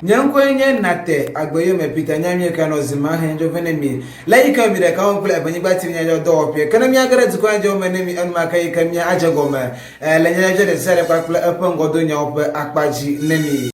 Nyankwenye nate agboyo me Peter nyamye kano zima henjo venemi. Laika mi de kawo kula Ewenyigba TV Nyadzɔdzɔwo pie. Kana mi agara dukwa njo menemi anuma kai kamia ajagoma. La nyaje de sele kwa kula epe ngodo nyaope akpaji nemi.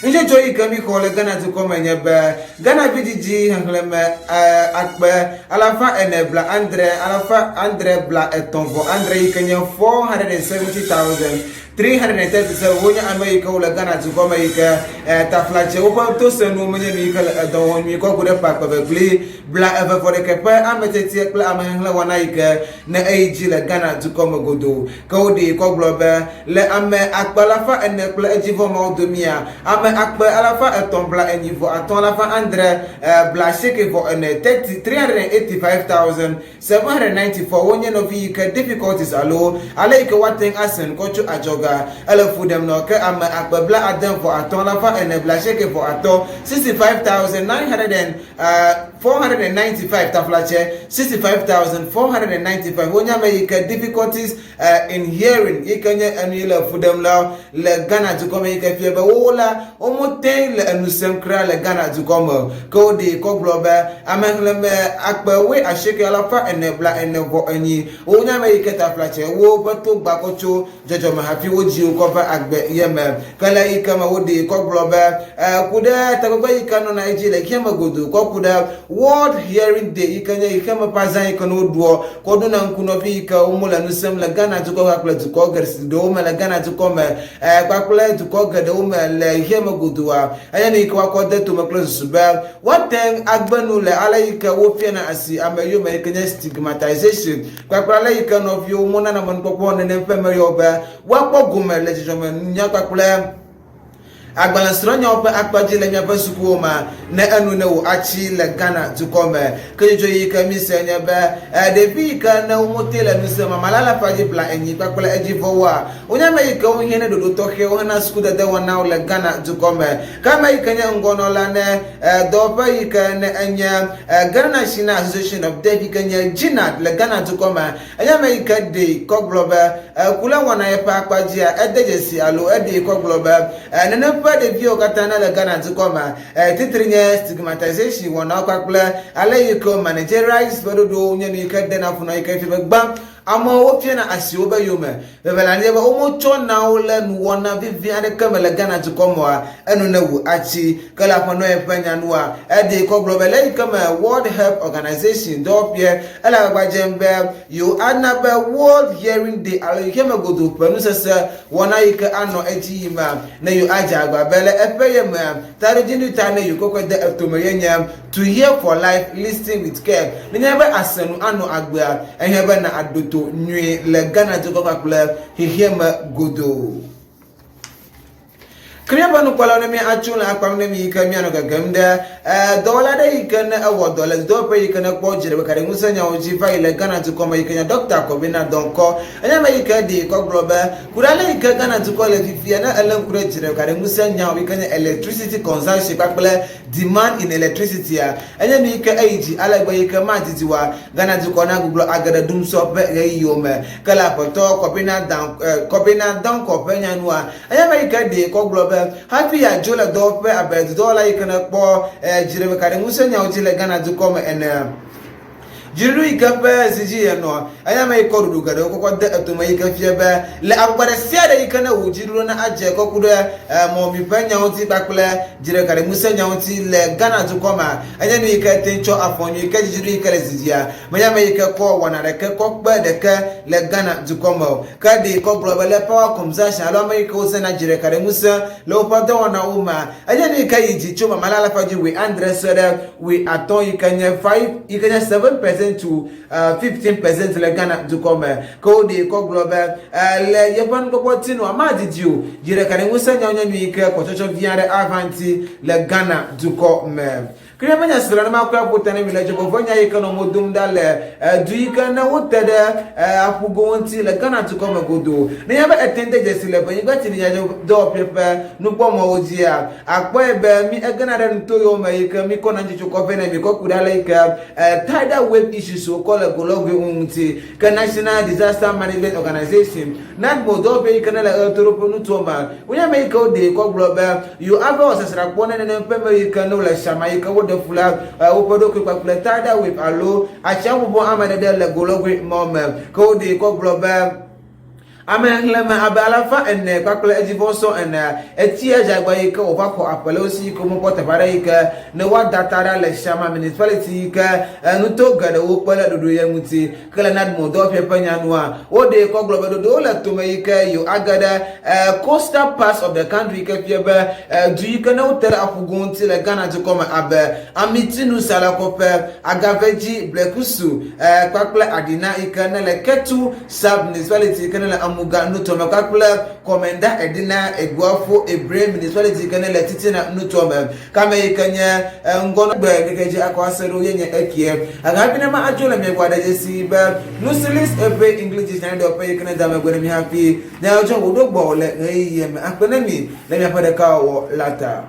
Nje joyi kami kole Ghana to come nyebe Ghana bidiji hangleme akbe alafa enebla Andre bla etonvo Andre ikenya 470,337 wonya America ula Ghana to come ika taflache opa to senu menye mi kala don mi ko gude pa bla ever for the kepe ameteti ekla amehla wana ika na age la Ghana to come godo kodi ko globe le ame akbalafa enebla ejivo modomia ame akbe alafa etombla enivo atolafa Andre bla sheke for 385,794 wonye no vika difficulties alo alaike waten asen kochu ajoga ala fudem no ke ame akbe bla adam for atolafa enebla sheke for ato 65,495 taflache 65,495 wonya me difficulties in hearing ikanye anila fudem la le Ghana to come ika fiebe wola omoten le anusem kra le Ghana to come kodi ko globe amengleme akbe we asheke alafa enebla enevo anyi wonya me ika taflache wo bato bakocho jojo ma happy woji ko fa agbe yeme kala ika ma wodi ko globe kuda tagoba ika no na ejile kema godu ko kuda World Hearing Day ikanya ikama pazan ikano duo ko duna nkuno fi ika umula nusem le Ghana to ko akla to ko gersi do me le Ghana to come kwakula to ko gade o me le hema godua ayani ko ko de to me close subel what then agbanu le alaika wo fiana asi amayo me ikanya stigmatization kwakula le ika no fi o mona na mon ko ne ne feme yo ba wa ko gume le jome nya kwakula agbalasro nya opa akpaji le nya basuku ma na anu na wo achi le Ghana to come kejo yi kamise nya ba de bi ka na umotela nusema malala paji bla enyi kwakula ejivo wa onya me ka o hene do to he o na skuda de wana le Ghana to come kama ikanya ngono la ne do pa ika ne anya Ghana National Association of Deaf ikanya jinat le Ghana to come anya me ka de ko globe kula wana ye pa akpaji a edejesi alo ede ko globe ne de bio katana le Ghana to come titrinye stigmatization wona kwakula alayiko managerize bodo nyani kadde na funo ikafi bagba ama ofiana asio ba yome bevelanye ba omocho na ole nu wona viviane kamela Ghana to come enu na wu achi kala pono epanya nuwa ede ko global kama World Health Organization dopie ala gbajembe you anaba World Hearing Day alayikema godo panu sese wona ika ano eji ma na you aja bele epeye ma tarujinu tane you kokko de etomayenya to hear for life listening with care nyaba asenu ano agba ehebe na adoto nwi le Ghana to kokko hihema godo Kriaba no kwala me achula akwam ne mi kamia no gagamda dola de ikana awo dola do pe ikana ko jire bakare musanya oji fa ile Ghana to come ikanya doctor ko bina donko anya me ikadi ko globa kurale ikana Ghana to call fifia na alan kure jire bakare musanya ikanya electricity consumption pakple demand in electricity anya mi ika age ala gba ika matitiwa Ghana to kona gublo agada dum so pe yome kala poto ko bina dan ko penya nuwa anya me ikadi ko globa happy ya jola dope abed dola ikana po jirebe kare musenya ojile Ghana to come jiru ikape siji no aya mai korudu gade ko de atuma ikafie be le agbare siada ikana wujiru na aje ko kudo mo mi panya oti bakule jire kare musenya oti le Ghana to come aya ni ikate cho afonyu ikajiru ikare sijia maya mai ikako wana reke ko gbe de ke le Ghana to come kadi ko global power consumption alo mai ko sena jire kare musa le opado wana uma aya ni ikayiji choma malala faji we Andre soda we aton ikanya 5 ikanya 7% to 15% le Ghana to come kodi ko global le yepan ko potino amadidio jire kare musa nyanyo nyike ko chocho viare avanti le Ghana to come Kremanya srana ma kwa potane village bovonya yika no modum dale du yika na wotede apugo wonti le Ghana to come godo na ya ba attended jesile ban yiga tini ya do pepe no bomo ojia akpo ebe mi Ghana de nto yo ma yika mi kona njicho kofe na mi kokudala yika tidal wave issues so call gologwe unti ka National Disaster Management Organization not modo be yika na la Europe no to ma wonya ma yika ode ko global you ava osesra pona na peme yika no la shama yika the flag opodo ko kwa tidal wave alo acha wo amade de la gologwe mom ko de ko global amen abalafa enne kwakle ejivoso enne etia jagbaye ka obako apolosi ko mo pota barayika ne wa datara le shama municipality ka nuto gada wo pala dodo yamuti kala nad mo do pepanya noa o de ko global dodo la tumayika yo agada coastal parts of the country ka fieba du yika na utera afugunti le Ghana to come abe amitinu sala ko pe agaveji blekusu kwakle adina ikana le ketu sub municipality kana le muga nutoma kakula komenda edina egwafo ebre municipality kana letitina nutoma kama ikanya ngono gbe geje akwasero yenye ekie agabina ma ajola megwada jesi ba nusilis ebe english na do pe kana dama gwene mi happy na ojo odogbo le yem akpenemi le mi apada ka wo lata